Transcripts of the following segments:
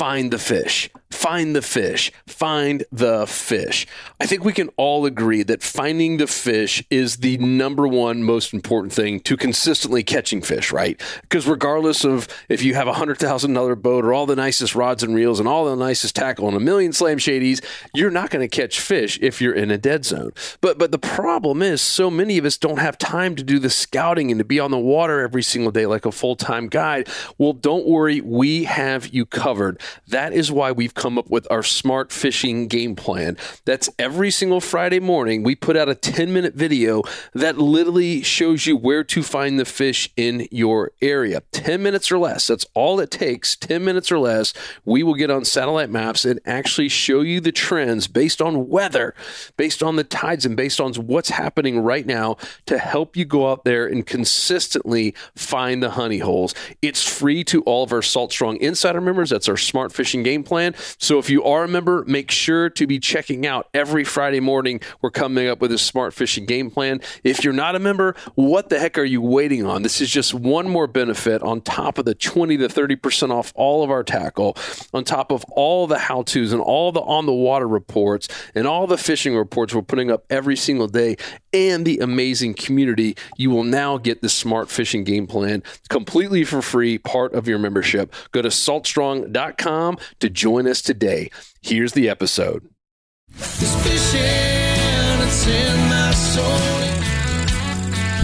find the fish. Find the fish. Find the fish. I think we can all agree that finding the fish is the number one most important thing to consistently catching fish, right? Because regardless of if you have a $100,000 boat or all the nicest rods and reels and all the nicest tackle and a million slam shadies, you're not going to catch fish if you're in a dead zone. But the problem is so many of us don't have time to do the scouting and to be on the water every single day like a full-time guide. Well, don't worry. We have you covered. That is why we've come up with our Smart Fishing Game Plan. That's every single Friday morning. We put out a 10-minute video that literally shows you where to find the fish in your area. 10 minutes or less. That's all it takes. 10 minutes or less. We will get on satellite maps and actually show you the trends based on weather, based on the tides, and based on what's happening right now to help you go out there and consistently find the honey holes. It's free to all of our Salt Strong Insider members. That's our Smart Fishing Game Plan. So if you are a member, make sure to be checking out every Friday morning. We're coming up with a Smart Fishing Game Plan. If you're not a member, what the heck are you waiting on? This is just one more benefit on top of the 20 to 30% off all of our tackle, on top of all the how-tos and all the on-the-water reports and all the fishing reports we're putting up every single day, and the amazing community. You will now get the Smart Fishing Game Plan completely for free, part of your membership. Go to saltstrong.com to join us today. Here's the episode.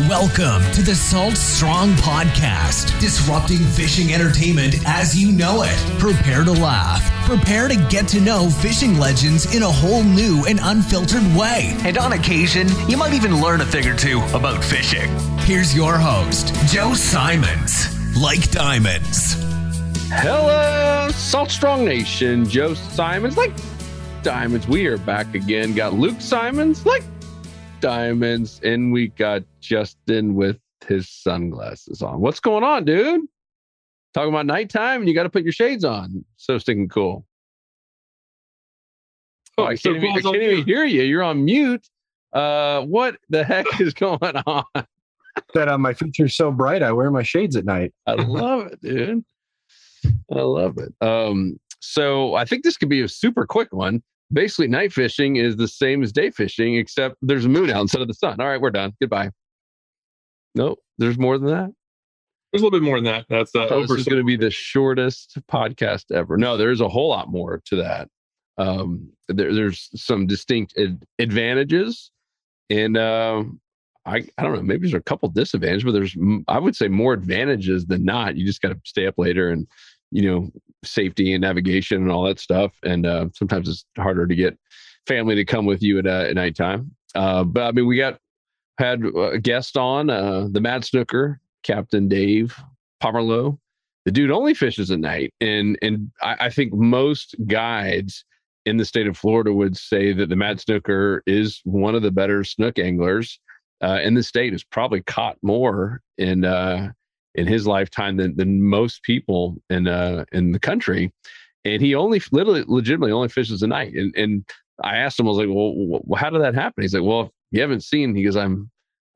Welcome to the Salt Strong Podcast, disrupting fishing entertainment as you know it. Prepare to laugh. Prepare to get to know fishing legends in a whole new and unfiltered way. And on occasion, you might even learn a thing or two about fishing. Here's your host, Joe Simons. Like diamonds. Hello, Salt Strong Nation. Joe Simons, like diamonds. We are back again. Got Luke Simons, like diamonds, and we got Justin with his sunglasses on. What's going on, dude? Talking about nighttime and you got to put your shades on. So stinking cool. Oh, I can't even hear you. You're on mute. What the heck is going on? That my future's so bright, I wear my shades at night. I love it, dude. I love it. So I think this could be a super quick one. Basically, night fishing is the same as day fishing, except there's a moon out instead of the sun. All right, we're done. Goodbye. Nope, there's more than that. There's a little bit more than that. That's this is going to be the shortest podcast ever. No, there's a whole lot more to that. There's some distinct advantages, and I don't know. Maybe there's a couple disadvantages, but there's, I would say, more advantages than not. You just got to stay up later, and safety and navigation and all that stuff. And sometimes it's harder to get family to come with you at nighttime. But I mean, we had a guest on, the Mad Snooker, Captain Dave Pomerleau. The dude only fishes at night. And I think most guides in the state of Florida would say that the Mad Snooker is one of the better snook anglers in the state. Has probably caught more in his lifetime than most people in the country. And he legitimately only fishes at night. And I asked him, I was like, well, how did that happen? He's like, well, if you haven't seen, he goes, I'm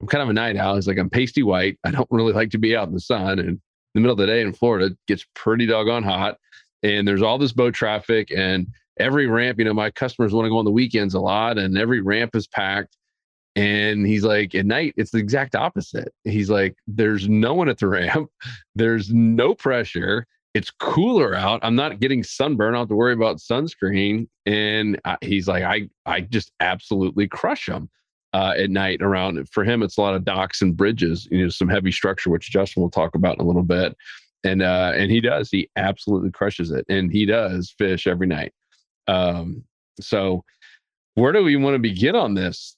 kind of a night owl. He's like, I'm pasty white. I don't really like to be out in the sun. And in the middle of the day in Florida, it gets pretty doggone hot. And there's all this boat traffic, and every ramp, my customers want to go on the weekends a lot, and every ramp is packed. And he's like, at night, it's the exact opposite. He's like, there's no one at the ramp. There's no pressure. It's cooler out. I'm not getting sunburn. I don't have to worry about sunscreen. And he's like, I just absolutely crush them at night around. For him, it's a lot of docks and bridges, some heavy structure, which Justin will talk about in a little bit. And he does. He absolutely crushes it. And he does fish every night. So where do we want to begin on this?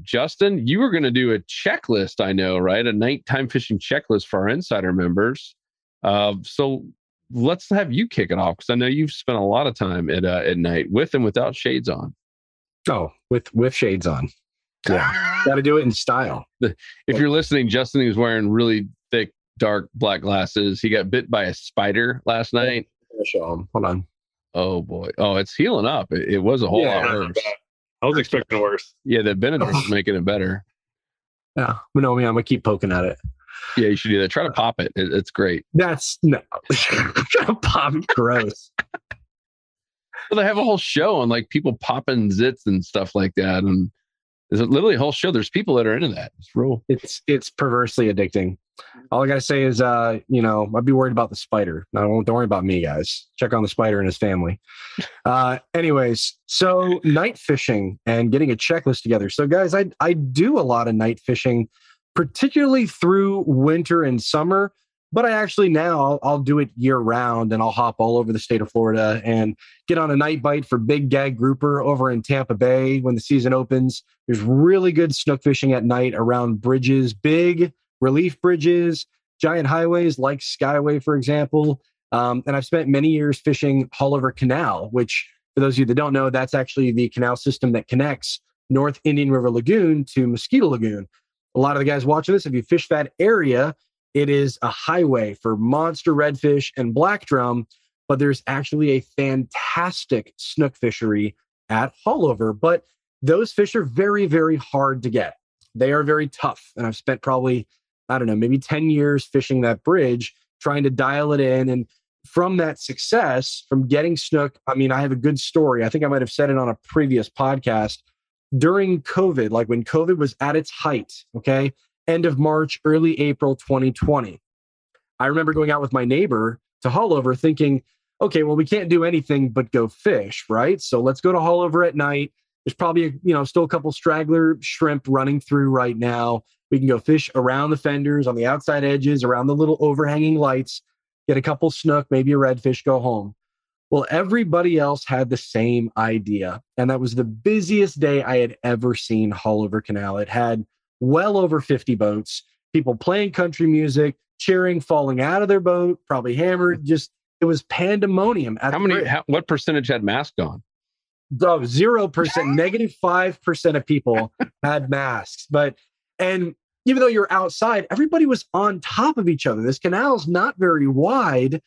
Justin, you were going to do a checklist, I know, right? A nighttime fishing checklist for our insider members. So let's have you kick it off, because I know you've spent a lot of time at night with and without shades on. Oh, with shades on. Yeah. Got to do it in style. If you're listening, Justin, he was wearing really thick, dark black glasses. He got bit by a spider last night. I'll show him. Hold on. Oh, boy. Oh, it's healing up. It was a whole lot worse. I was expecting worse. Yeah, the Benadryl is making it better. Yeah. I'm going to keep poking at it. Yeah, you should do that. Try to pop it. It's great. That's no. Try to pop. Gross. Well, they have a whole show on like people popping zits and stuff like that. And there's literally a whole show. There's people that are into that. It's real. It's perversely addicting. All I gotta say is, I'd be worried about the spider. Don't worry about me, guys. Check on the spider and his family. Anyways, so night fishing and getting a checklist together. So, guys, I do a lot of night fishing, particularly through winter and summer. But I actually now I'll do it year round, and I'll hop all over the state of Florida and get on a night bite for big gag grouper over in Tampa Bay when the season opens. There's really good snook fishing at night around bridges, big relief bridges, giant highways like Skyway, for example. And I've spent many years fishing Haulover Canal, which, for those of you that don't know, that's actually the canal system that connects North Indian River Lagoon to Mosquito Lagoon. A lot of the guys watching this, if you fish that area, it is a highway for monster redfish and black drum, but there's actually a fantastic snook fishery at Haulover. But those fish are very, very hard to get. They are very tough. And I've spent probably, maybe 10 years fishing that bridge, trying to dial it in. And from that success, from getting snook, I have a good story. I think I might have said it on a previous podcast. During COVID, like when COVID was at its height, okay, end of March, early April 2020, I remember going out with my neighbor to Haulover thinking, okay, well, we can't do anything but go fish, right? So let's go to Haulover at night. There's probably, still a couple straggler shrimp running through right now. We can go fish around the fenders, on the outside edges, around the little overhanging lights, get a couple snook, maybe a redfish, go home. Well, everybody else had the same idea. And that was the busiest day I had ever seen Haulover Canal. It had well over 50 boats, people playing country music, cheering, falling out of their boat, probably hammered. It was pandemonium. What percentage had masks on? 0%, -5% of people had masks. And even though you're outside, everybody was on top of each other. This canal's not very wide,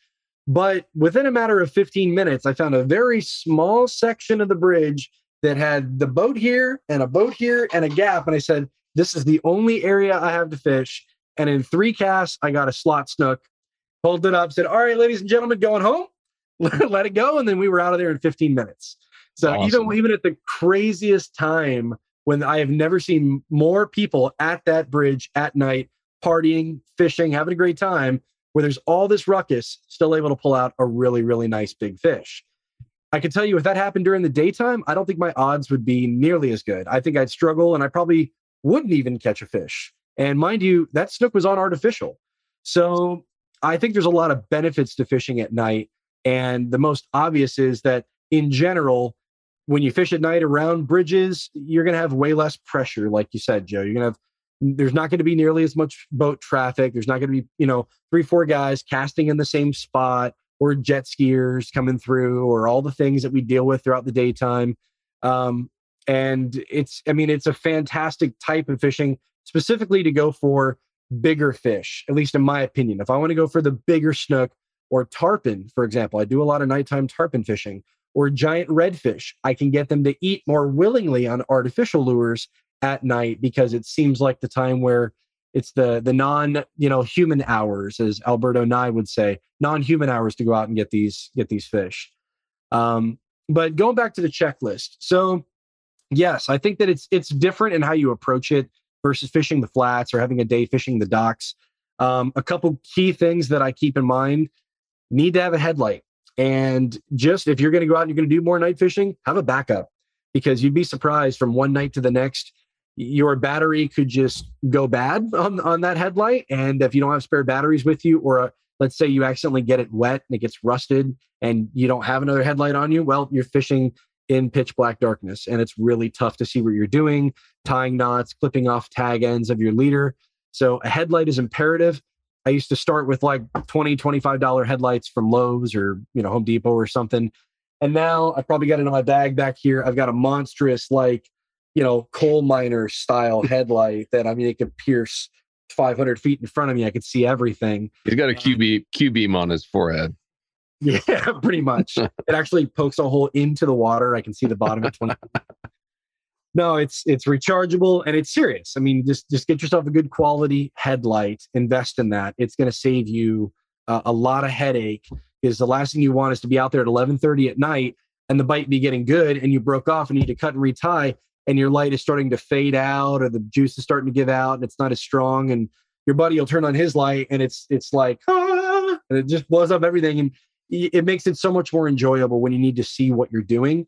but within a matter of 15 minutes, I found a very small section of the bridge that had the boat here and a boat here and a gap. And I said, this is the only area I have to fish. And in 3 casts, I got a slot snook, pulled it up, said, all right, ladies and gentlemen, going home, let it go. And then we were out of there in 15 minutes. So awesome. even at the craziest time, when I have never seen more people at that bridge at night, partying, fishing, having a great time, where there's all this ruckus, still able to pull out a really, really nice big fish. I can tell you, if that happened during the daytime, I don't think my odds would be nearly as good. I think I'd struggle, and I probably wouldn't even catch a fish. And mind you, that snook was on artificial. So I think there's a lot of benefits to fishing at night. And the most obvious is that in general, when you fish at night around bridges, you're going to have way less pressure. Like you said, Joe, there's not going to be nearly as much boat traffic. There's not going to be, 3-4 guys casting in the same spot, or jet skiers coming through, or all the things that we deal with throughout the daytime. And it's a fantastic type of fishing, specifically to go for bigger fish, at least in my opinion. If I want to go for the bigger snook or tarpon, for example, I do a lot of nighttime tarpon fishing, or giant redfish, I can get them to eat more willingly on artificial lures at night, because it seems like the time where it's the non-human hours, as Alberto Nye would say, non-human hours to go out and get these fish. But going back to the checklist. So yes, I think that it's different in how you approach it versus fishing the flats or having a day fishing the docks. A couple key things that I keep in mind: need to have a headlight. And just if you're going to go out and you're going to do more night fishing, have a backup, because you'd be surprised from one night to the next, your battery could just go bad on that headlight. And if you don't have spare batteries with you, or let's say you accidentally get it wet and it gets rusted and you don't have another headlight on you, well, you're fishing in pitch black darkness, and it's really tough to see what you're doing, tying knots, clipping off tag ends of your leader. So a headlight is imperative. I used to start with like $20, $25 headlights from Lowe's or, Home Depot or something. And now I probably got it in my bag back here. I've got a monstrous, coal miner style headlight that, it could pierce 500 feet in front of me. I could see everything. He's got a Q beam on his forehead. Yeah, pretty much. It actually pokes a hole into the water. I can see the bottom of 20. No, it's rechargeable, and it's serious. Just get yourself a good quality headlight, invest in that. It's going to save you a lot of headache, because the last thing you want is to be out there at 11:30 at night and the bite be getting good and you broke off and you need to cut and retie and your light is starting to fade out or the juice is starting to give out and it's not as strong, and your buddy will turn on his light and it's like, ah, and it just blows up everything. And it makes it so much more enjoyable when you need to see what you're doing.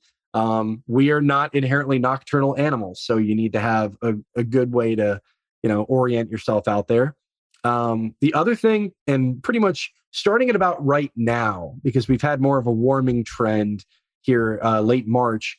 We are not inherently nocturnal animals, so you need to have a good way to, orient yourself out there. The other thing, and pretty much starting at about right now, because we've had more of a warming trend here late March,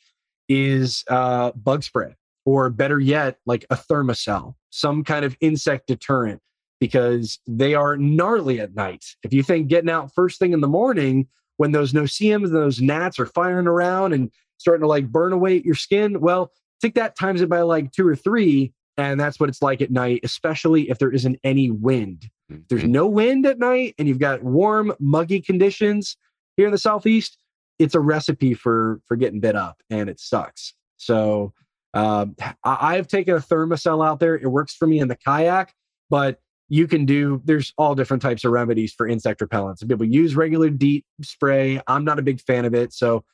is bug spray, or better yet, like a Thermacell, some kind of insect deterrent, because they are gnarly at night. If you think getting out first thing in the morning when those no-see-ums and those gnats are firing around and starting to like burn away at your skin, well, take that times it by like 2 or 3, and that's what it's like at night, especially if there isn't any wind. If there's no wind at night and you've got warm, muggy conditions here in the Southeast, it's a recipe for getting bit up, and it sucks. So I've taken a Thermacell out there. It works for me in the kayak, but there's all different types of remedies for insect repellents. People use regular DEET spray. I'm not a big fan of it. So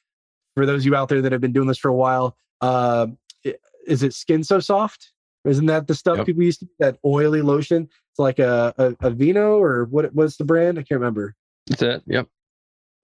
for those of you out there that have been doing this for a while, is it Skin So Soft? Isn't that the stuff people used to, that oily lotion? It's like a Vino, or what's the brand? I can't remember. That's it. Yep.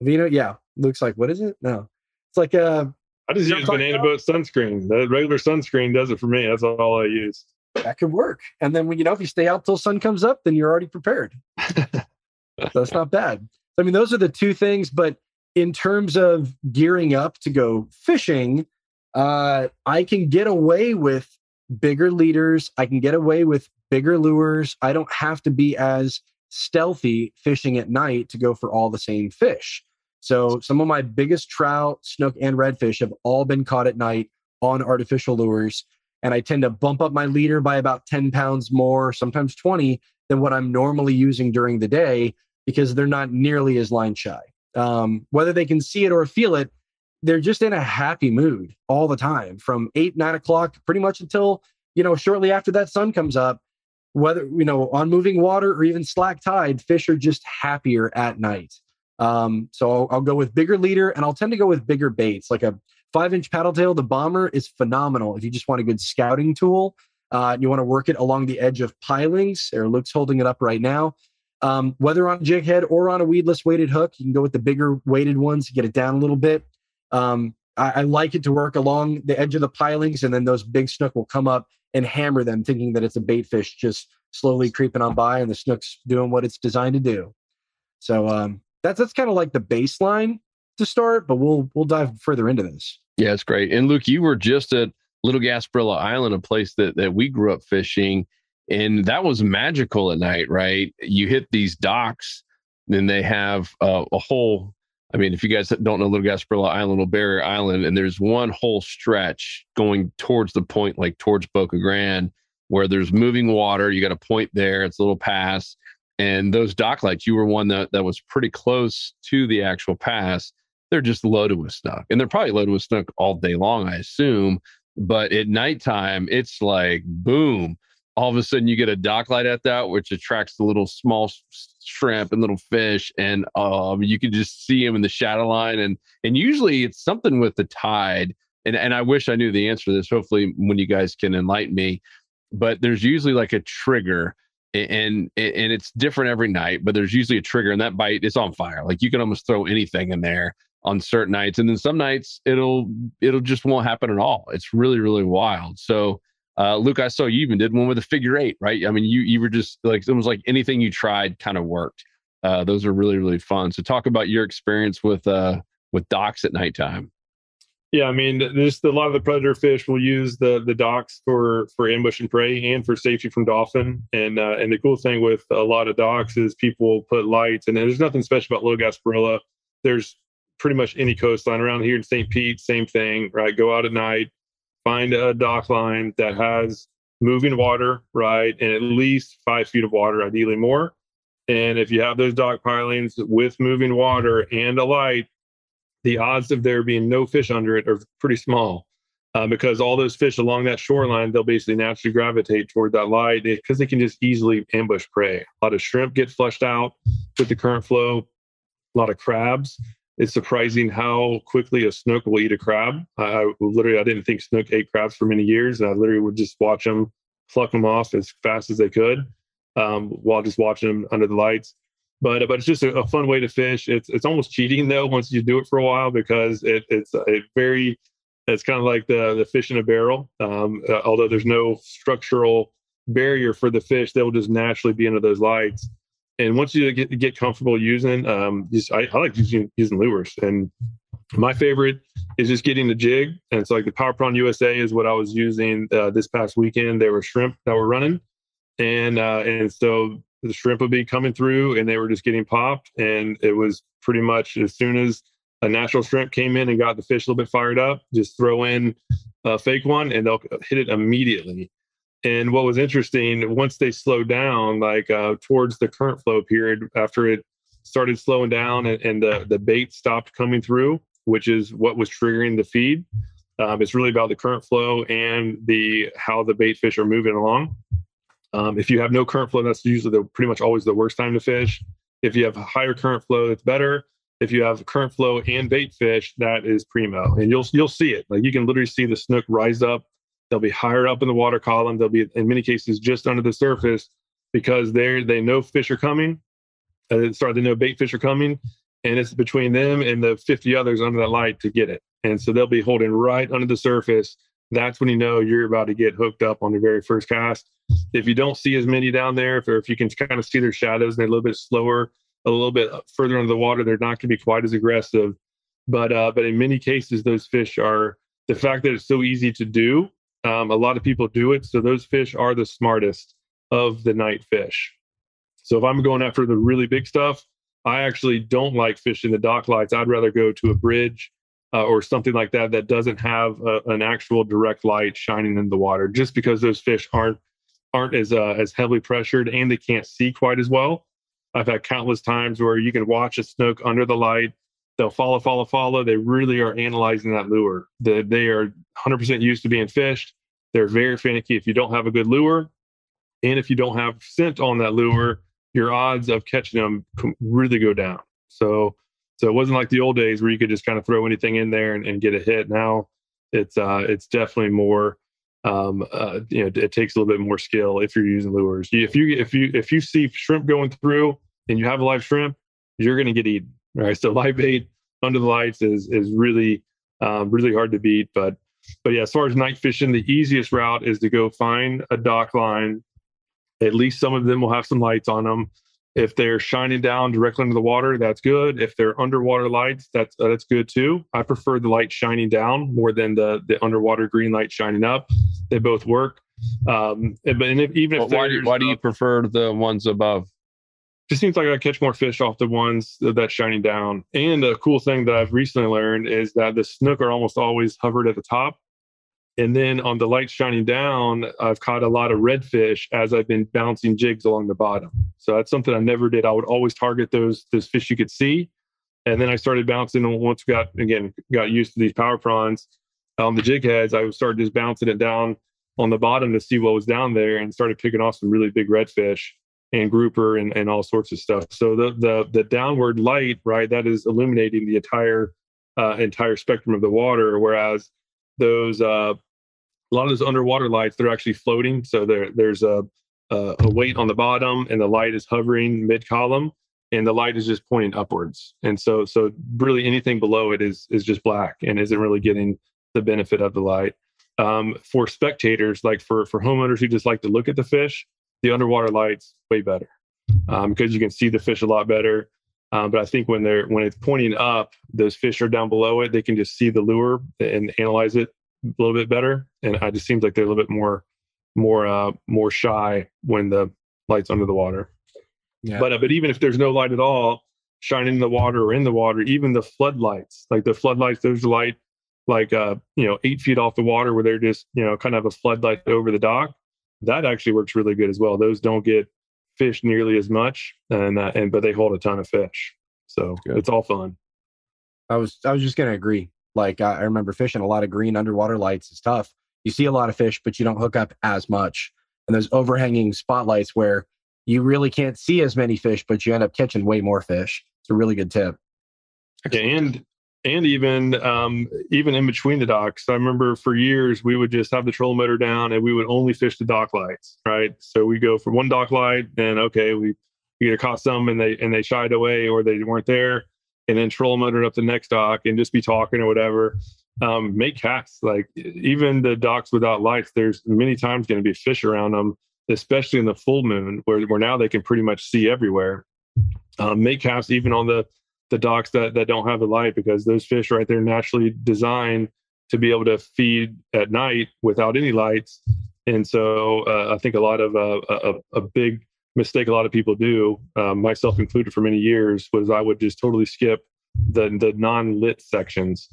Vino. Yeah. Looks like, what is it? No. It's like I just use Banana Boat sunscreen. The regular sunscreen does it for me. That's all I use. That could work. And then when, if you stay out till sun comes up, then you're already prepared. So that's not bad. I mean, those are the two things. But in terms of gearing up to go fishing, I can get away with bigger leaders. I can get away with bigger lures. I don't have to be as stealthy fishing at night to go for all the same fish. So some of my biggest trout, snook, and redfish have all been caught at night on artificial lures. And I tend to bump up my leader by about 10 pounds more, sometimes 20, than what I'm normally using during the day, because they're not nearly as line shy. Whether they can see it or feel it, they're just in a happy mood all the time, from 8, 9 o'clock, pretty much until, shortly after that sun comes up. Whether, on moving water or even slack tide, fish are just happier at night. So I'll go with bigger leader, and I'll tend to go with bigger baits. Like a 5-inch paddle tail, the Bomber, is phenomenal if you just want a good scouting tool. You want to work it along the edge of pilings, or Luke's holding it up right now. Whether on a jig head or on a weedless weighted hook, you can go with the bigger weighted ones to get it down a little bit. I like it to work along the edge of the pilings, and then those big snook will come up and hammer them, thinking that it's a bait fish just slowly creeping on by, and the snook's doing what it's designed to do. So that's kind of like the baseline to start, but we'll dive further into this. Yeah, it's great. And Luke, you were just at Little Gasparilla Island, a place that we grew up fishing, and that was magical at night, right? You hit these docks, then they have a whole, I mean, if you guys don't know Little Gasparilla Island, Little Barrier Island, and there's one whole stretch going towards the point, like towards Boca Grande, where there's moving water. You got a point there. It's a little pass. And those dock lights, you were one that was pretty close to the actual pass. They're just loaded with snook. And they're probably loaded with snook all day long, I assume. But at nighttime, it's like, boom. All of a sudden, you get a dock light at that, which attracts the little small shrimp and little fish. And you can just see them in the shadow line. And usually it's something with the tide. And I wish I knew the answer to this. Hopefully, when you guys can enlighten me. But there's usually like a trigger. And it's different every night. But there's usually a trigger. And that bite is on fire. Like you can almost throw anything in there on certain nights. And then some nights, it'll just won't happen at all. It's really, really wild. So, Luke, I saw you even did one with a figure 8, right? I mean, you were just like, it was like anything you tried kind of worked. Those are really, really fun. So talk about your experience with docks at nighttime. Yeah, I mean, just a lot of the predator fish will use the docks for ambush and prey and for safety from dolphin. And the cool thing with a lot of docks is people will put lights, and there's nothing special about Little Gasparilla. There's pretty much any coastline around here in St. Pete, same thing, right? Go out at night, find a dock line that has moving water, right? And at least 5 feet of water, ideally more. And if you have those dock pilings with moving water and a light, the odds of there being no fish under it are pretty small, because all those fish along that shoreline, they'll basically naturally gravitate toward that light because they can just easily ambush prey. A lot of shrimp get flushed out with the current flow, a lot of crabs. it's surprising how quickly a snook will eat a crab. I didn't think snook ate crabs for many years, and I literally would just watch them pluck them off as fast as they could while just watching them under the lights. But it's just a fun way to fish. It's almost cheating though once you do it for a while, because it's kind of like the fish in a barrel. Although there's no structural barrier for the fish, they'll just naturally be under those lights. And once you get comfortable using, I like using lures. And my favorite is just getting the jig. And it's like the Power Prawn USA is what I was using this past weekend. They were shrimp that were running, and so the shrimp would be coming through, and they were just getting popped. And it was pretty much as soon as a natural shrimp came in and got the fish a little bit fired up, just throw in a fake one, and they'll hit it immediately. And what was interesting, once they slowed down, like towards the current flow period, after it started slowing down and the bait stopped coming through, which is what was triggering the feed. It's really about the current flow and how the bait fish are moving along. If you have no current flow, that's usually pretty much always the worst time to fish. If you have a higher current flow, it's better. If you have current flow and bait fish, that is primo. And you'll see it. Like you can literally see the snook rise up. They'll be higher up in the water column. They'll be, in many cases, just under the surface because they know fish are coming. They know bait fish are coming, and it's between them and the 50 others under that light to get it. And so they'll be holding right under the surface. That's when you know you're about to get hooked up on your very first cast. If you don't see as many down there, if you can kind of see their shadows and they're a little bit slower, a little bit further under the water, they're not going to be quite as aggressive. But in many cases, those fish are, the fact that it's so easy to do, a lot of people do it. So those fish are the smartest of the night fish. So if I'm going after the really big stuff, I actually don't like fishing the dock lights. I'd rather go to a bridge or something like that that doesn't have an actual direct light shining in the water, just because those fish aren't as heavily pressured and they can't see quite as well. I've had countless times where you can watch a snook under the light. They'll follow. They really are analyzing that lure. They are 100% used to being fished. They're very finicky if you don't have a good lure. And if you don't have scent on that lure, your odds of catching them really go down. So it wasn't like the old days where you could just kind of throw anything in there and get a hit. Now it's definitely more, it takes a little bit more skill if you're using lures. If you see shrimp going through and you have a live shrimp, you're going to get eaten. Right. So live bait under the lights is really hard to beat. But yeah, as far as night fishing, the easiest route is to go find a dock line. At least some of them will have some lights on them. If they're shining down directly into the water, that's good. If they're underwater lights, that's good too. I prefer the light shining down more than the underwater green light shining up. They both work. Why do you prefer the ones above? Just seems like I catch more fish off the ones that's shining down. And a cool thing that I've recently learned is that the snook are almost always hovered at the top. And then on the light shining down, I've caught a lot of redfish as I've been bouncing jigs along the bottom. So that's something I never did. I would always target those fish you could see. And then I started bouncing, and once got used to these power prawns on the jig heads, I started just bouncing it down on the bottom to see what was down there, and started picking off some really big redfish and grouper and all sorts of stuff. So the downward light, right, that is illuminating the entire spectrum of the water, whereas those a lot of those underwater lights, they're actually floating. So there's a weight on the bottom, and the light is hovering mid column, and the light is just pointing upwards. And so really anything below it is just black and isn't really getting the benefit of the light. For spectators, like for homeowners who just like to look at the fish, the underwater light's way better because you can see the fish a lot better. But I think when it's pointing up, those fish are down below it. They can just see the lure and analyze it a little bit better. And it just seems like they're a little bit more shy when the light's under the water. Yeah. But even if there's no light at all shining in the water or in the water, even the floodlights, there's light like 8 feet off the water where they're just kind of a floodlight over the dock. That actually works really good as well. Those don't get fish nearly as much, but they hold a ton of fish. So it's all fun. I was just gonna agree. Like I remember fishing a lot of green underwater lights. It's tough. You see a lot of fish, but you don't hook up as much. And those overhanging spotlights where you really can't see as many fish, but you end up catching way more fish. It's a really good tip. And even in between the docks, I remember for years we would just have the trolling motor down and we would only fish the dock lights, right? So we go for one dock light, and okay, we either caught some and they shied away or they weren't there, and then trolling motor up the next dock and just be talking or whatever. Make casts. Like even the docks without lights, there's many times going to be fish around them, especially in the full moon, where now they can pretty much see everywhere. Make casts even on the docks that don't have the light, because those fish right there naturally designed to be able to feed at night without any lights. And so I think a lot of a big mistake a lot of people do, myself included for many years, was I would just totally skip the non-lit sections.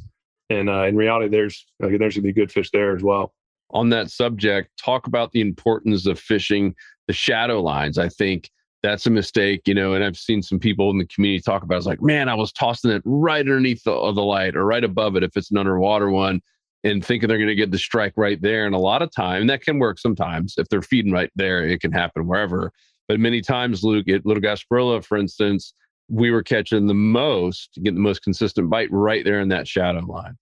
And in reality, there's going to be good fish there as well. On that subject, talk about the importance of fishing the shadow lines. I think that's a mistake, and I've seen some people in the community talk about it. It's like, man, I was tossing it right underneath the light or right above it if it's an underwater one, and thinking they're going to get the strike right there. And a lot of time, and that can work sometimes, if they're feeding right there, it can happen wherever. But many times, Luke, at Little Gasparilla, for instance, we were catching getting the most consistent bite right there in that shadow line.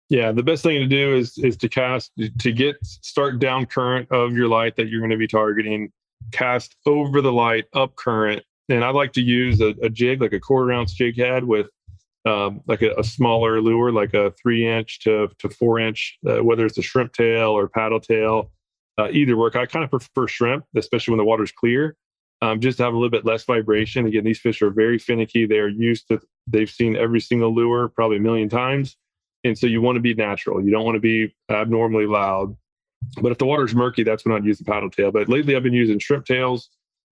Yeah, the best thing to do is to cast, to start down current of your light that you're going to be targeting. Cast over the light up current, and I like to use a jig, like a 1/4 ounce jig head with like a smaller lure, like a 3-inch to 4-inch, whether it's a shrimp tail or paddle tail, either work. I kind of prefer shrimp, especially when the water's clear, just to have a little bit less vibration. Again, these fish are very finicky. They've seen every single lure probably a million times, and so you want to be natural. You don't want to be abnormally loud. But if the water's murky, that's when I'd use the paddle tail. But lately I've been using shrimp tails,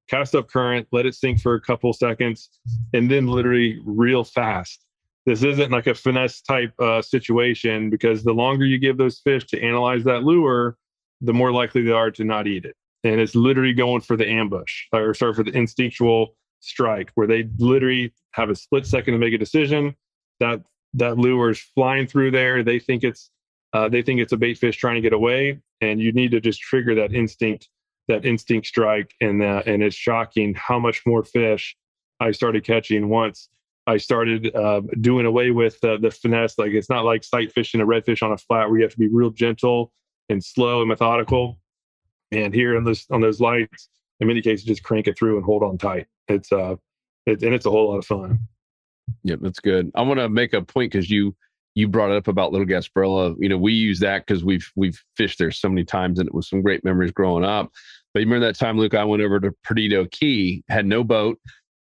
cast up current, let it sink for a couple seconds, and then literally real fast. This isn't like a finesse type situation, because the longer you give those fish to analyze that lure, the more likely they are to not eat it. And it's literally going for the ambush, or sorry, for the instinctual strike, where they literally have a split second to make a decision. That lure is flying through there. They think it's a bait fish trying to get away, and you need to just trigger that instinct strike. And it's shocking how much more fish I started catching once I started doing away with the finesse. Like, it's not like sight fishing a redfish on a flat where you have to be real gentle and slow and methodical. And here on those lights, in many cases, just crank it through and hold on tight. It's a whole lot of fun. Yeah, that's good. I want to make a point, because you brought it up about Little Gasparilla. We use that because we've fished there so many times, and it was some great memories growing up. But you remember that time, Luke, I went over to Perdido Key, had no boat,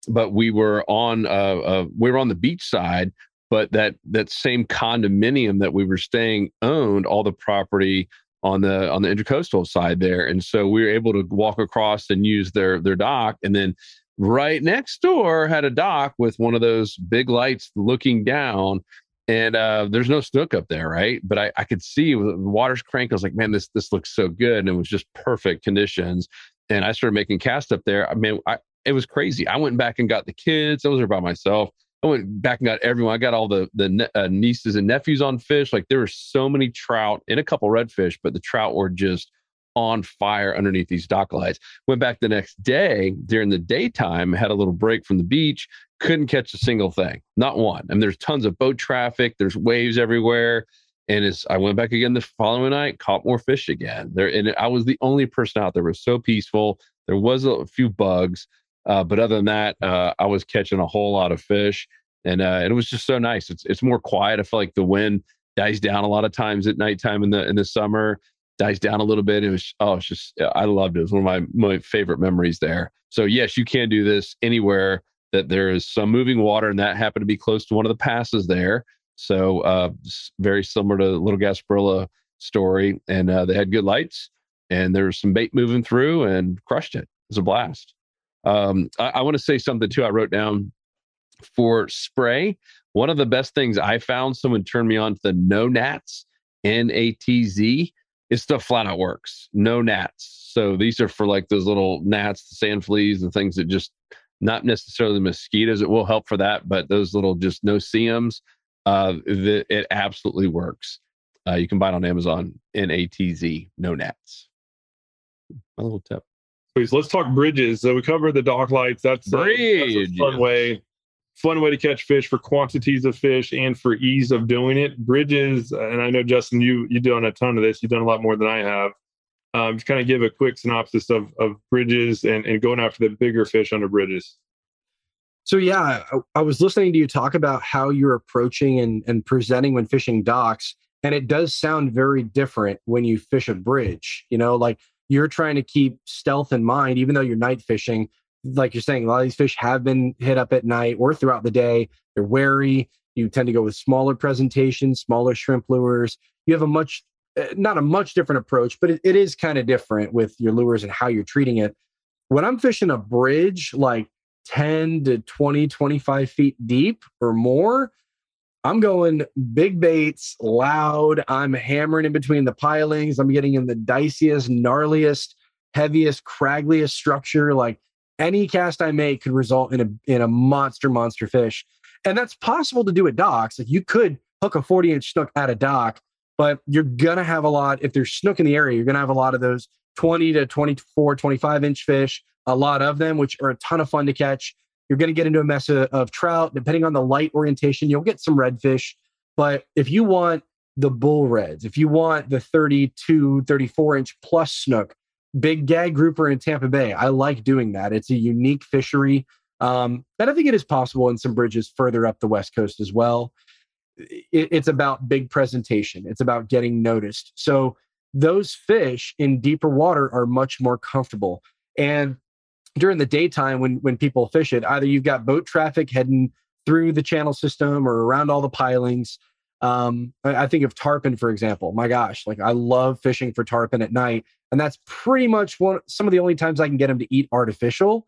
but we were on the beach side. But that same condominium that we were staying owned all the property on the intercoastal side there, and so we were able to walk across and use their dock. And then right next door had a dock with one of those big lights looking down. And there's no snook up there, right? But I could see the water's cranked. I was like, man, this looks so good. And it was just perfect conditions. And I started making casts up there. I mean, it was crazy. I went back and got the kids. I was there by myself. I went back and got everyone. I got all the nieces and nephews on fish. Like, there were so many trout and a couple redfish, but the trout were just on fire underneath these dock lights. Went back the next day during the daytime, had a little break from the beach, couldn't catch a single thing, not one. And there's tons of boat traffic, there's waves everywhere. And I went back again the following night, caught more fish again there. And I was the only person out there. It was so peaceful. There was a few bugs, but other than that, I was catching a whole lot of fish, and it was just so nice. It's more quiet. I feel like the wind dies down a lot of times at nighttime in the summer. Dies down a little bit. I loved it. It was one of my favorite memories there. So yes, you can do this anywhere that there is some moving water, and that happened to be close to one of the passes there. So very similar to the Little Gasparilla story. And they had good lights, and there was some bait moving through, and crushed it. It was a blast. I want to say something too. I wrote down for spray. One of the best things I found, someone turned me on to the No Nats, NATZ. It stuff flat out works. No gnats. So these are for like those little gnats, the sand fleas, and things that just, not necessarily mosquitoes. It will help for that, but those little just no-see-ums, it absolutely works. You can buy it on Amazon, NATZ, no gnats. My little tip. Please, let's talk bridges. So we covered the dock lights. That's a fun way fun way to catch fish for quantities of fish and for ease of doing it. Bridges, and I know, Justin, you've done a ton of this. You've done a lot more than I have. Just kind of give a quick synopsis of bridges and going after the bigger fish under bridges. So yeah, I was listening to you talk about how you're approaching and presenting when fishing docks, and it does sound very different when you fish a bridge. You know, like you're trying to keep stealth in mind, even though you're night fishing. Like you're saying, a lot of these fish have been hit up at night or throughout the day. They're wary. You tend to go with smaller presentations, smaller shrimp lures. You have not a much different approach, but it is kind of different with your lures and how you're treating it. When I'm fishing a bridge, like 10 to 20, 25 feet deep or more, I'm going big baits, loud. I'm hammering in between the pilings. I'm getting in the diciest, gnarliest, heaviest, craggliest structure. Like any cast I make could result in a monster fish. And that's possible to do at docks. Like you could hook a 40-inch snook at a dock, but you're going to have a lot, if there's snook in the area, you're going to have a lot of those 20 to 24, 25-inch fish, a lot of them, which are a ton of fun to catch. You're going to get into a mess of trout. Depending on the light orientation, you'll get some redfish. But if you want the bull reds, if you want the 32, 34-inch plus snook, big gag grouper in Tampa Bay, I like doing that. It's a unique fishery. And I think it is possible in some bridges further up the West Coast as well. It's about big presentation. It's about getting noticed. So those fish in deeper water are much more comfortable. And during the daytime, when people fish it, either you've got boat traffic heading through the channel system or around all the pilings. I think of tarpon, for example. My gosh, like I love fishing for tarpon at night. And that's pretty much some of the only times I can get them to eat artificial,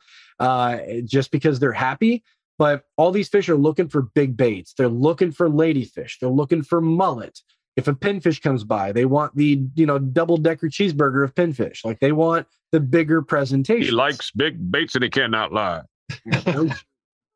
just because they're happy. But all these fish are looking for big baits. They're looking for ladyfish. They're looking for mullet. If a pinfish comes by, they want the double-decker cheeseburger of pinfish. Like they want the bigger presentation. He likes big baits and he cannot lie.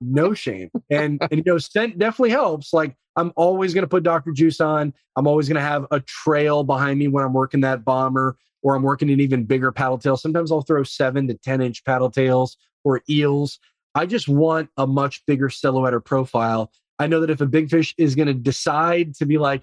No shame. And scent definitely helps. Like I'm always going to put Dr. Juice on. I'm always going to have a trail behind me when I'm working that bomber or I'm working an even bigger paddle tail. Sometimes I'll throw 7 to 10-inch paddle tails or eels. I just want a much bigger silhouette or profile. I know that if a big fish is going to decide to be like,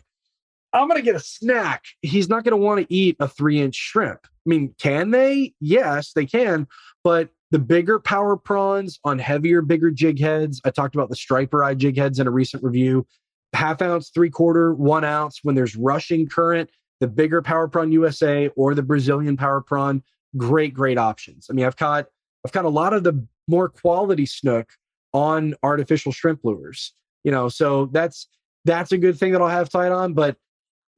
I'm going to get a snack, he's not going to want to eat a 3-inch shrimp. I mean, can they? Yes, they can. But the bigger power prawns on heavier, bigger jig heads, I talked about the striper eye jig heads in a recent review, 1/2 ounce, 3/4, 1 ounce, when there's rushing current, the bigger power prawn USA or the Brazilian power prawn, great options. I mean, I've caught a lot of the more quality snook on artificial shrimp lures, so that's a good thing that I'll have tied on. But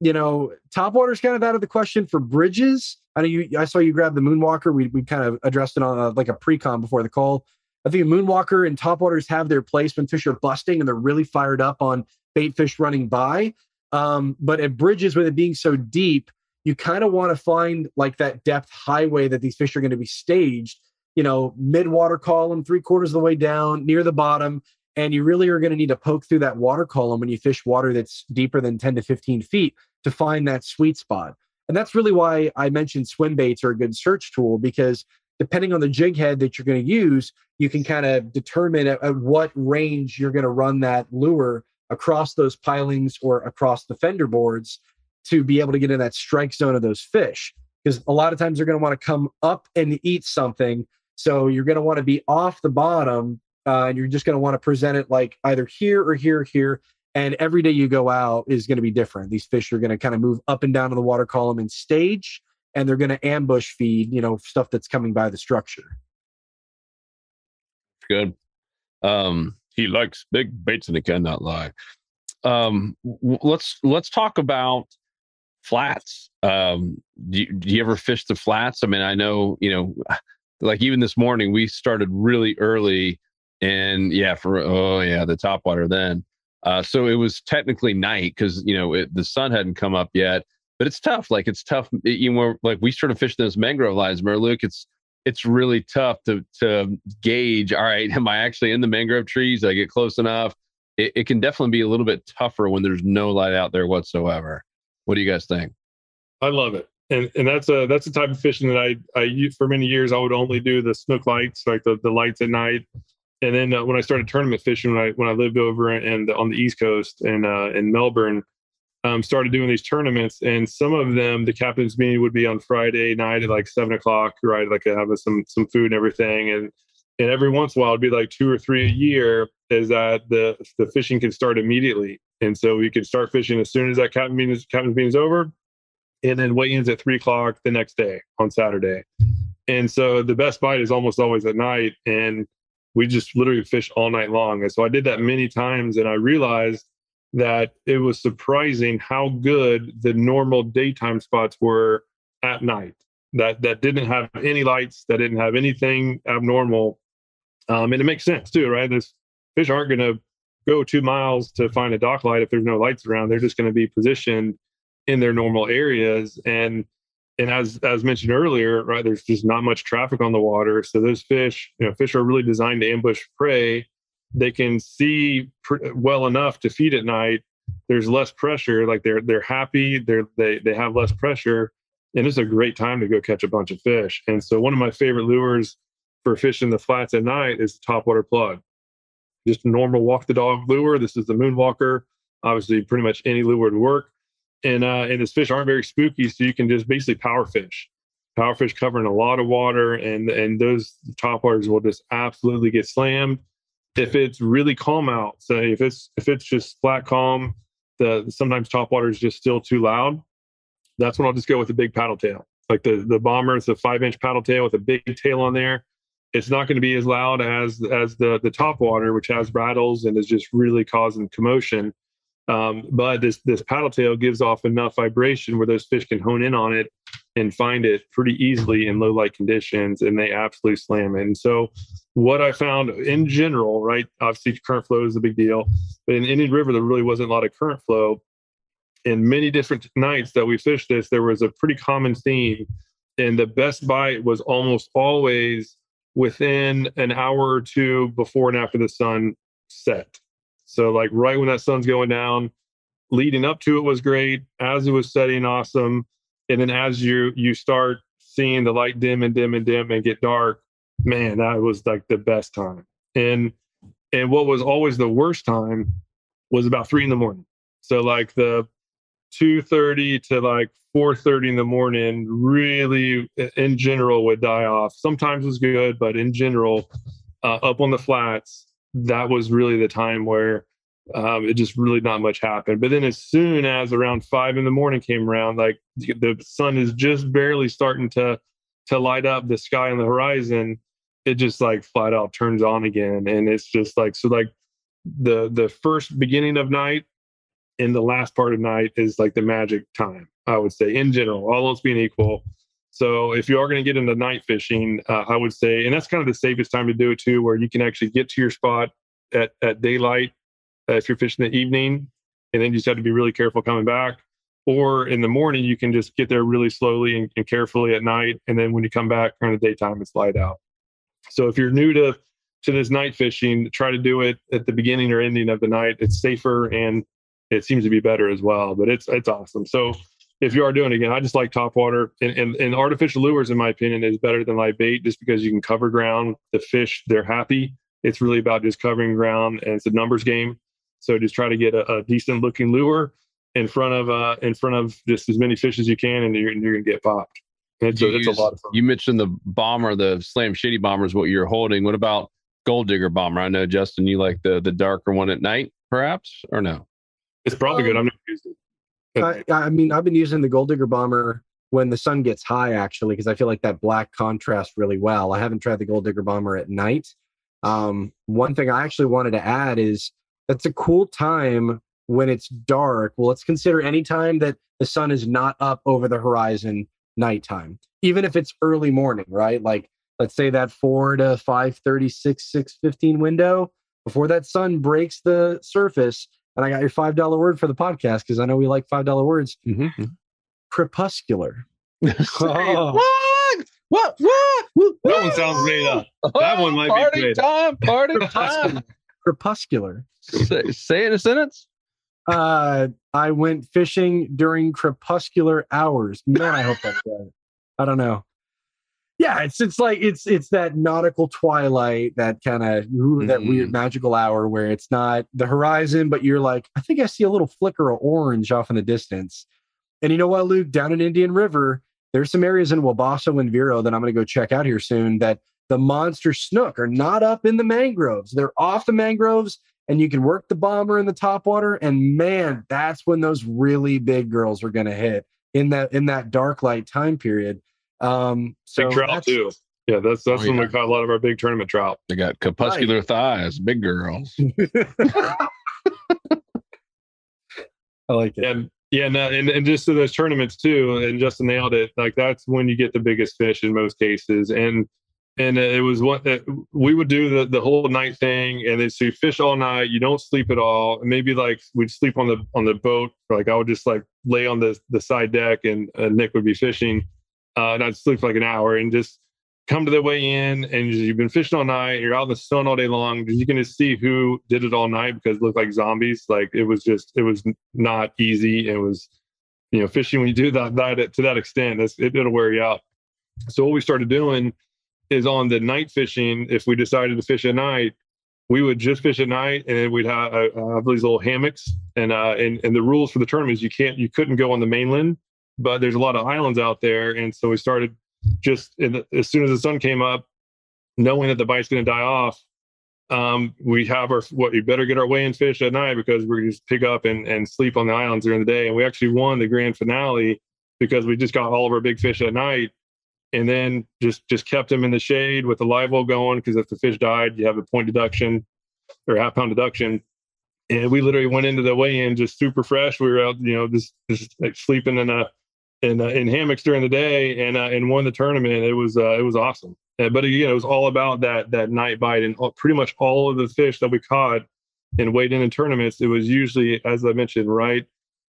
topwater's kind of out of the question for bridges. I saw you grab the Moonwalker. We kind of addressed it on like a pre-com before the call. I think Moonwalker and topwaters have their place when fish are busting and they're really fired up on bait fish running by. But at bridges, with it being so deep, you kind of want to find like that depth highway that these fish are going to be staged, mid-water column, 3/4 of the way down, near the bottom. And you really are going to need to poke through that water column when you fish water that's deeper than 10 to 15 feet to find that sweet spot. And that's really why I mentioned swim baits are a good search tool, because depending on the jig head that you're going to use, you can kind of determine at what range you're going to run that lure across those pilings or across the fender boards to be able to get in that strike zone of those fish. Because a lot of times they're going to want to come up and eat something. So you're going to want to be off the bottom, and you're just going to want to present it like either here or here or here. And every day you go out is going to be different. These fish are going to kind of move up and down to the water column in stage, and they're going to ambush feed, stuff that's coming by the structure. Good. He likes big baits and he cannot lie. Let's talk about flats. Do you ever fish the flats? I mean, I know, like even this morning we started really early, and the topwater then. So it was technically night because the sun hadn't come up yet. But it's tough. Like it's tough. Like we started fishing those mangrove lines, Luke. It's really tough to gauge. All right, am I actually in the mangrove trees? Did I get close enough? It can definitely be a little bit tougher when there's no light out there whatsoever. What do you guys think? I love it. And that's the type of fishing that I for many years I would only do the snook lights, like the lights at night. And then when I started tournament fishing, when I lived over and on the East Coast and in Melbourne, started doing these tournaments, and some of them, the captain's meeting would be on Friday night at like 7:00, right? Like having some food and everything, and every once in a while it'd be like 2 or 3 a year. Is that the fishing can start immediately, and so we could start fishing as soon as that captain's meeting is over, and then weigh-ins at 3:00 the next day on Saturday. And so the best bite is almost always at night, and we just literally fish all night long. And so I did that many times, and I realized that it was surprising how good the normal daytime spots were at night that didn't have any lights, that didn't have anything abnormal. And it makes sense too, right? This fish aren't going to go 2 miles to find a dock light if there's no lights around. They're just going to be positioned in their normal areas. And as mentioned earlier, right, there's just not much traffic on the water. So those fish, fish are really designed to ambush prey. They can see well enough to feed at night. There's less pressure. Like they're happy. They have less pressure, and it's a great time to go catch a bunch of fish. And so one of my favorite lures for fishing the flats at night is the topwater plug. Just a normal walk the dog lure. This is the Moonwalker. Obviously, pretty much any lure would work. And these fish aren't very spooky, so you can just basically power fish covering a lot of water, and those topwaters will just absolutely get slammed. If it's really calm out, so if it's just flat calm, sometimes topwater is just still too loud. That's when I'll just go with a big paddle tail, like the Bomber. It's a 5-inch paddle tail with a big tail on there. It's not going to be as loud as the topwater, which has rattles and is just really causing commotion. But this paddle tail gives off enough vibration where those fish can hone in on it and find it pretty easily in low light conditions, and they absolutely slam it. And so what I found in general, right, obviously current flow is a big deal, but in Indian River, there really wasn't a lot of current flow. In many different nights that we fished this, there was a pretty common theme, and the best bite was almost always within an hour or two before and after the sun set. So like right when that sun's going down, leading up to it was great. As it was setting, awesome. And then as you start seeing the light dim and get dark, man, that was like the best time. And what was always the worst time was about 3 a.m. So like the 2:30 to like 4:30 in the morning really in general would die off. Sometimes it was good, but in general, up on the flats, that was really the time where it just really not much happened. But then as soon as around 5 a.m. came around, like the sun is just barely starting to light up the sky on the horizon, it just like flat out turns on again. And it's just like, so like the first beginning of night and the last part of night is like the magic time, I would say, in general, all else being equal. So if you are going to get into night fishing, I would say, and that's kind of the safest time to do it too, where you can actually get to your spot at daylight if you're fishing in the evening, and then you just have to be really careful coming back. Or in the morning, you can just get there really slowly and carefully at night, and then when you come back during the daytime, it's light out. So if you're new to this night fishing, try to do it at the beginning or ending of the night. It's safer and it seems to be better as well, but it's awesome. So if you are doing it again, I just like topwater, and artificial lures, in my opinion, is better than live bait just because you can cover ground. The fish, they're happy. It's really about just covering ground, and it's a numbers game. So just try to get a decent looking lure in front of just as many fish as you can, and you're going to get popped. It's a lot of fun. You mentioned the Bomber, the Slam Shady Bomber is what you're holding. What about Gold Digger Bomber? I know, Justin, you like the darker one at night, perhaps, or no? It's probably good. I've never used it. I mean, I've been using the Gold Digger Bomber when the sun gets high, actually, because I feel like that black contrasts really well. I haven't tried the Gold Digger Bomber at night. One thing I actually wanted to add is that's a cool time when it's dark. Well, let's consider any time that the sun is not up over the horizon, nighttime, even if it's early morning, right? Like, let's say that 4 to 5:30, 6:15 window before that sun breaks the surface. And I got your $5 word for the podcast because I know we like $5 words. Mm-hmm. Crepuscular. What? What? That one sounds made up. That one might be made up. Party time. Crepuscular. Say it in a sentence. I went fishing during crepuscular hours. Man, I hope that's right. I don't know. Yeah, it's like it's that nautical twilight, that kind of that weird magical hour where it's not the horizon, but you're like, I think I see a little flicker of orange off in the distance. And you know what, Luke, down in Indian River, there's some areas in Wabasso and Vero that I'm going to go check out here soon that the monster snook are not up in the mangroves. They're off the mangroves, and you can work the bomber in the topwater. And man, that's when those really big girls are going to hit in that dark light time period. So big trout too. Yeah, that's when we caught a lot of our big tournament trout. They got crepuscular thighs, big girls. I like it. And yeah, no, and just to those tournaments too, and Justin nailed it. Like that's when you get the biggest fish in most cases. And it was what we would do the whole night thing, and then so you fish all night. You don't sleep at all. Maybe like we'd sleep on the boat. Like I would just like lay on the side deck, and Nick would be fishing, and I'd sleep for like an hour, and just come to the weigh-in, and you've been fishing all night. You're out in the sun all day long. You can just see who did it all night because it looked like zombies. Like it was not easy. It was, fishing when you do that to that extent, it'll wear you out. So what we started doing is on the night fishing, if we decided to fish at night, we would just fish at night, and we'd have these little hammocks. And the rules for the tournament is you couldn't go on the mainland, but there's a lot of islands out there. And so we started just as soon as the sun came up, knowing that the bite's going to die off, we have you better get our weigh-in fish at night because we're going to just pick up and sleep on the islands during the day. And we actually won the grand finale because we just got all of our big fish at night, and then just kept them in the shade with the live well going, because if the fish died, you have a point deduction or half-pound deduction. And we literally went into the weigh-in just super fresh. We were out, just like sleeping in hammocks during the day, and won the tournament. It was awesome. But again, it was all about that night bite, and pretty much all of the fish that we caught and weighed in tournaments, it was usually, as I mentioned, right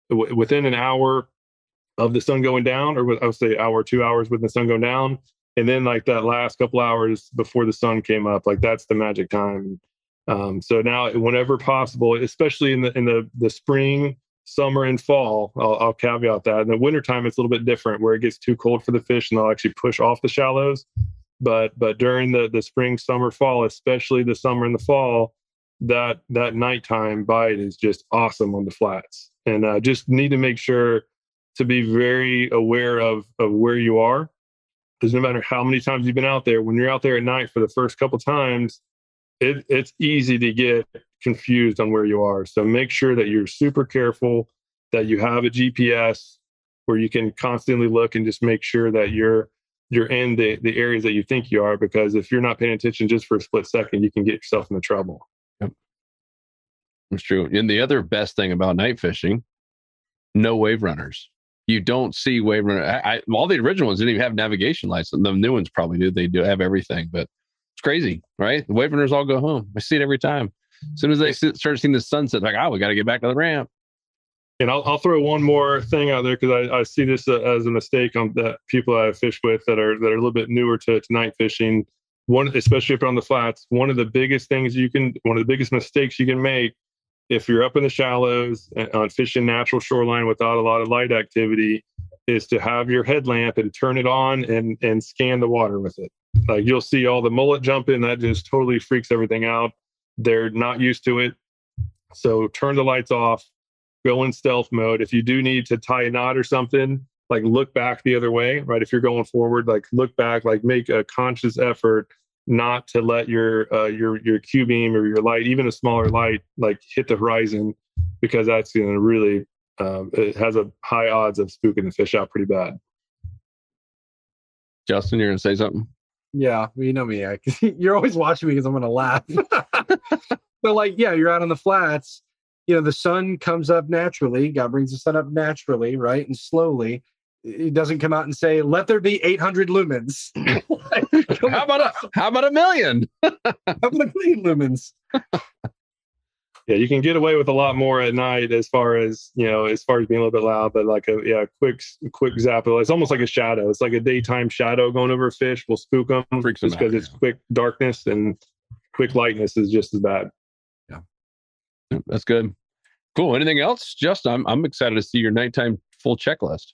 within an hour of the sun going down, or I would say hour, 2 hours with the sun going down, and then like that last couple hours before the sun came up, like that's the magic time. So now, whenever possible, especially in the spring, summer, and fall, I'll caveat that. In the wintertime, it's a little bit different, where it gets too cold for the fish and they'll actually push off the shallows. But during the spring, summer, fall, especially the summer and the fall, that nighttime bite is just awesome on the flats. And just need to make sure to be very aware of where you are, because no matter how many times you've been out there, when you're out there at night for the first couple times, it's easy to get confused on where you are. So make sure that you're super careful, that you have a GPS where you can constantly look and just make sure that you're in the areas that you think you are, because if you're not paying attention just for a split second, you can get yourself into trouble. Yep. That's true. And the other best thing about night fishing, no wave runners. You don't see wave runner. All the original ones didn't even have navigation lights. The new ones probably do. They do have everything, but it's crazy, right? The wave runners all go home. I see it every time. As soon as they start seeing the sunset, like, we got to get back to the ramp. And I'll throw one more thing out there, because I see this as a mistake on that people I fish with that are a little bit newer to night fishing. Especially if you're on the flats, one of the biggest mistakes you can make if you're up in the shallows on fishing natural shoreline without a lot of light activity is to have your headlamp and turn it on and scan the water with it. Like you'll see all the mullet jumping, that just totally freaks everything out. They're not used to it. So turn the lights off, go in stealth mode. If you do need to tie a knot or something, like look back the other way, right? If you're going forward, like look back, like make a conscious effort not to let your Q beam or your light, even a smaller light, like hit the horizon, because that's going to really, it has a high odds of spooking the fish out pretty bad. Justin, you're going to say something? Yeah, you know me. You're always watching me because I'm going to laugh. But like, yeah, you're out on the flats. The sun comes up naturally. God brings the sun up naturally, right? And slowly. It doesn't come out and say, let there be 800 lumens. How about a million? How about a million lumens? Yeah, you can get away with a lot more at night as far as being a little bit loud, but like a quick zap. It's almost like a shadow. It's like a daytime shadow going over a fish will spook them, Freaks just because it's quick darkness, and quick lightness is just as bad. Yeah, that's good. Cool. Anything else? Justin, I'm excited to see your nighttime full checklist.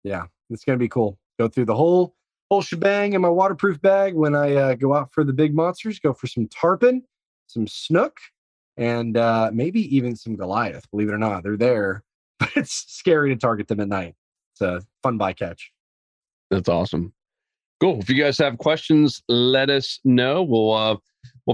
Yeah, it's going to be cool. Go through the whole whole shebang in my waterproof bag when I go out for the big monsters. Go for some tarpon, some snook, and maybe even some Goliath. Believe it or not, they're there, but it's scary to target them at night. It's a fun bycatch. That's awesome. Cool. If you guys have questions, let us know. We'll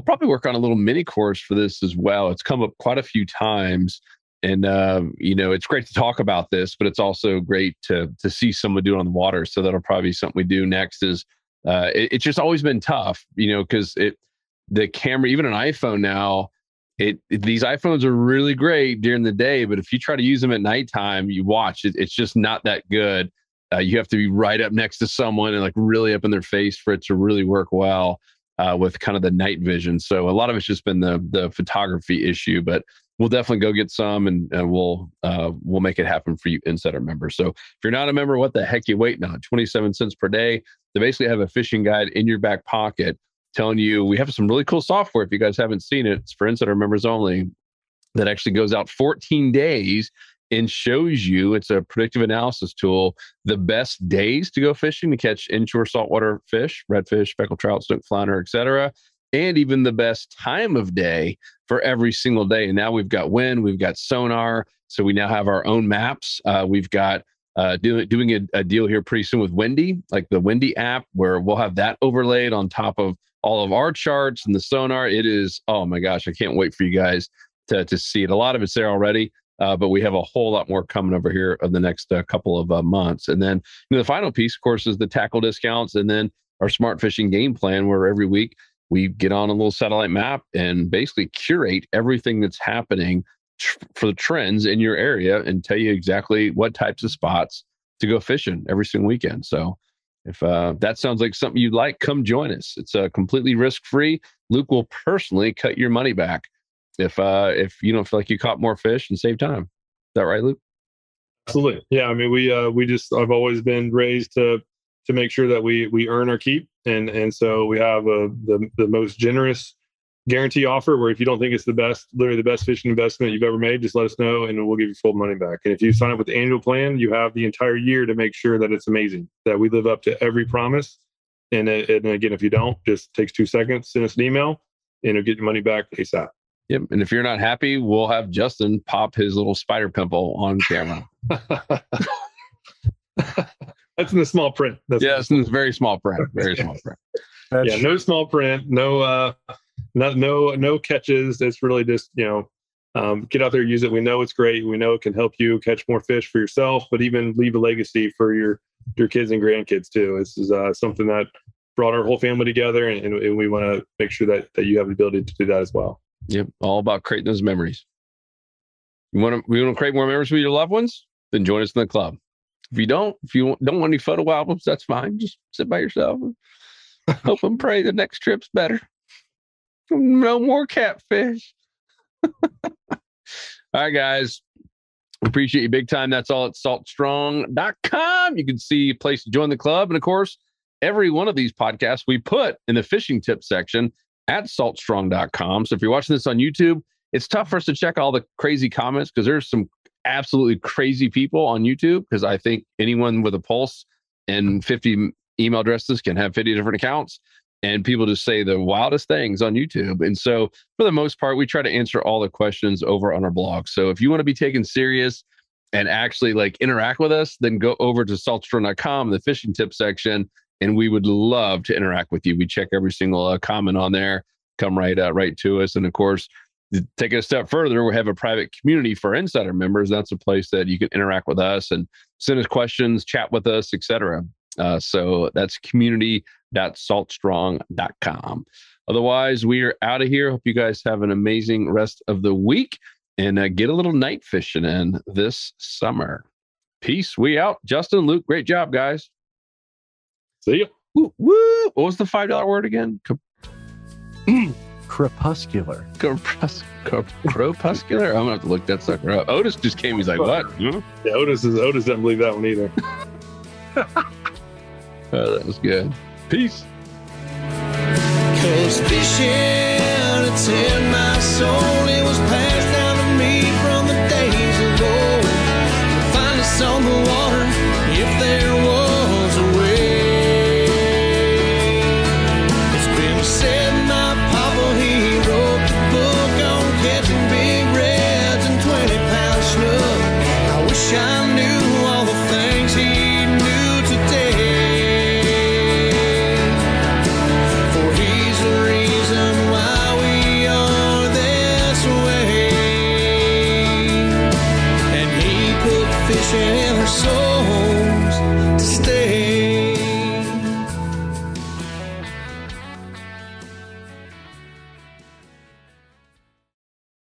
probably work on a little mini course for this as well. It's come up quite a few times, and it's great to talk about this, but it's also great to see someone do it on the water. So that'll probably be something we do next. Is it's just always been tough, because the camera, even an iPhone now, these iPhones are really great during the day, but if you try to use them at nighttime, you watch it's just not that good. You have to be right up next to someone and like really up in their face for it to really work well with kind of the night vision. So a lot of it's just been the photography issue, but we'll definitely go get some and we'll make it happen for you Insider members. So if you're not a member, what the heck you waiting on? 27 cents per day. They basically have a fishing guide in your back pocket telling you we have some really cool software. If you guys haven't seen it, it's for Insider members only, that actually goes out 14 days and shows you, it's a predictive analysis tool, the best days to go fishing to catch inshore saltwater fish, redfish, speckled trout, snook, flounder, etc., and even the best time of day for every single day. And now we've got wind, we've got sonar, so we now have our own maps. We've got doing a deal here pretty soon with Windy, like the Windy app, where we'll have that overlaid on top of all of our charts and the sonar. It is, oh my gosh, I can't wait for you guys to see it. A lot of it's there already. But we have a whole lot more coming over here in the next couple of months. And then the final piece, of course, is the tackle discounts, and then our smart fishing game plan, where every week we get on a little satellite map and basically curate everything that's happening for the trends in your area and tell you exactly what types of spots to go fishing every single weekend. So if that sounds like something you'd like, come join us. It's completely risk-free. Luke will personally cut your money back if you don't feel like you caught more fish and save time. Is that right, Luke? Absolutely. Yeah. I mean, I've always been raised to make sure that we earn our keep. And so we have the most generous guarantee offer, where if you don't think it's literally the best fishing investment you've ever made, just let us know and we'll give you full money back. And if you sign up with the annual plan, you have the entire year to make sure that it's amazing, that we live up to every promise. And again, if you don't, just takes 2 seconds, send us an email and you'll get your money back ASAP. Yep. And if you're not happy, we'll have Justin pop his little spider pimple on camera. That's in the small print. It's in very small print. Very small print. No small print, no catches. It's really just, get out there, use it. We know it's great. We know it can help you catch more fish for yourself, but even leave a legacy for your kids and grandkids too. This is something that brought our whole family together, and we want to make sure that you have the ability to do that as well. Yep, all about creating those memories. We want to create more memories with your loved ones? Then join us in the club. If you don't want any photo albums, that's fine. Just sit by yourself and hope and pray the next trip's better. No more catfish. All right, guys. Appreciate you big time. That's all at saltstrong.com. You can see a place to join the club. And of course, every one of these podcasts we put in the fishing tip section at saltstrong.com. So if you're watching this on YouTube, it's tough for us to check all the crazy comments because there's some absolutely crazy people on YouTube, because I think anyone with a pulse and 50 email addresses can have 50 different accounts, and people just say the wildest things on YouTube. And so for the most part, we try to answer all the questions over on our blog. So if you want to be taken serious and actually like interact with us, then go over to saltstrong.com, the fishing tip section, and we would love to interact with you. We check every single comment on there, come right to us. And of course, take it a step further, we have a private community for Insider members. That's a place that you can interact with us and send us questions, chat with us, etc. So that's community.saltstrong.com. Otherwise, we are out of here. Hope you guys have an amazing rest of the week and get a little night fishing in this summer. Peace. We out. Justin, Luke, great job, guys. See you. Woo, woo. What was the $5 word again? Crepuscular. Crepuscular? I'm gonna have to look that sucker up. Otis just came. He's like, "What?" Yeah, Otis doesn't believe that one either. Oh, that was good. Peace. 'Cause fishing, it's in my soul. It was pain.